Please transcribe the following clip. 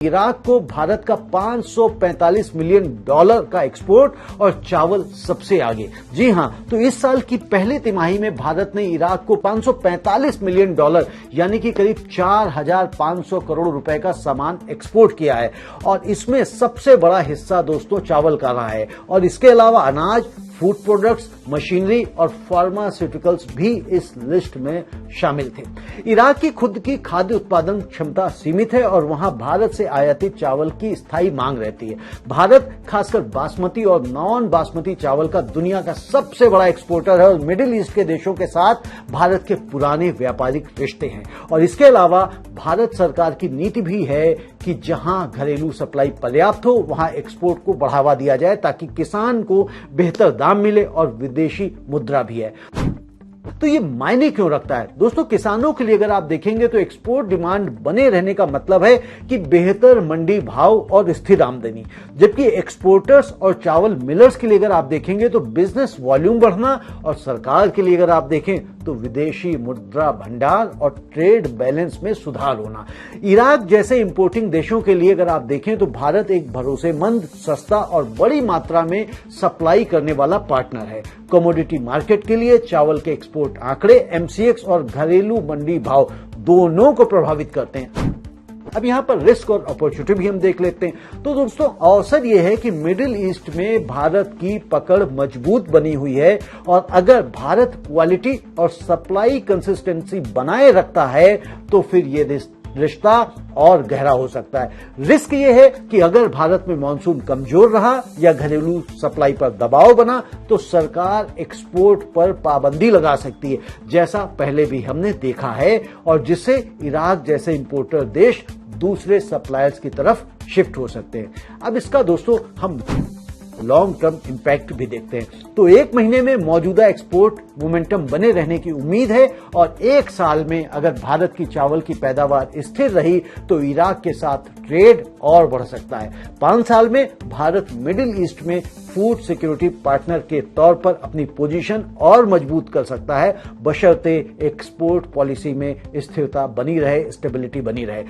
Iraq को भारत का $545 million का एक्सपोर्ट और चावल सबसे आगे। जी हां, तो इस साल की पहली तिमाही में भारत ने इराक को $545 मिलियन यानी कि करीब 4,500 करोड़ रुपए का सामान एक्सपोर्ट किया है और इसमें सबसे बड़ा हिस्सा दोस्तों चावल का रहा है और इसके अलावा अनाज, फूड प्रोडक्ट्स, मशीनरी और फार्मास्यूटिकल्स भी इस लिस्ट में शामिल थे। इराक की खुद की खाद्य उत्पादन क्षमता सीमित है और वहां भारत से आयातित चावल की स्थायी मांग रहती है। भारत खासकर बासमती और नॉन बासमती चावल का दुनिया का सबसे बड़ा एक्सपोर्टर है और मिडिल ईस्ट के देशों के साथ भारत के पुराने व्यापारिक रिश्ते हैं और इसके अलावा भारत सरकार की नीति भी है कि जहां घरेलू सप्लाई पर्याप्त हो वहां एक्सपोर्ट को बढ़ावा दिया जाए ताकि किसान को बेहतर दाम मिले और विदेशी मुद्रा भी है। तो ये मायने क्यों रखता है दोस्तों? किसानों के लिए अगर आप देखेंगे तो एक्सपोर्ट डिमांड बने रहने का मतलब है कि बेहतर मंडी भाव और स्थिर आमदनी, जबकि एक्सपोर्टर्स और चावल मिलर्स के लिए अगर आप देखेंगे तो बिजनेस वॉल्यूम बढ़ना और सरकार के लिए अगर आप देखें तो विदेशी मुद्रा भंडार और ट्रेड बैलेंस में सुधार होना। इराक जैसे इंपोर्टिंग देशों के लिए अगर आप देखें तो भारत एक भरोसेमंद, सस्ता और बड़ी मात्रा में सप्लाई करने वाला पार्टनर है। कमोडिटी मार्केट के लिए चावल के एक्सपोर्ट आंकड़े एमसीएक्स और घरेलू मंडी भाव दोनों को प्रभावित करते हैं। अब यहां पर रिस्क और अपॉर्चुनिटी भी हम देख लेते हैं। तो दोस्तों अवसर यह है कि मिडिल ईस्ट में भारत की पकड़ मजबूत बनी हुई है और अगर भारत क्वालिटी और सप्लाई कंसिस्टेंसी बनाए रखता है तो फिर ये रिश्ता और गहरा हो सकता है। रिस्क यह है कि अगर भारत में मानसून कमजोर रहा या घरेलू सप्लाई पर दबाव बना तो सरकार एक्सपोर्ट पर पाबंदी लगा सकती है, जैसा पहले भी हमने देखा है और जिससे इराक जैसे इंपोर्टर देश दूसरे सप्लायर्स की तरफ शिफ्ट हो सकते हैं। अब इसका दोस्तों हम लॉन्ग टर्म इंपैक्ट भी देखते हैं। तो एक महीने में मौजूदा एक्सपोर्ट मोमेंटम बने रहने की उम्मीद है और एक साल में अगर भारत की चावल की पैदावार स्थिर रही तो इराक के साथ ट्रेड और बढ़ सकता है। 5 साल में भारत मिडिल ईस्ट में फूड सिक्योरिटी पार्टनर के तौर पर अपनी पोजीशन और मजबूत कर सकता है, बशर्ते एक्सपोर्ट पॉलिसी में स्थिरता बनी रहे, स्टेबिलिटी बनी रहे।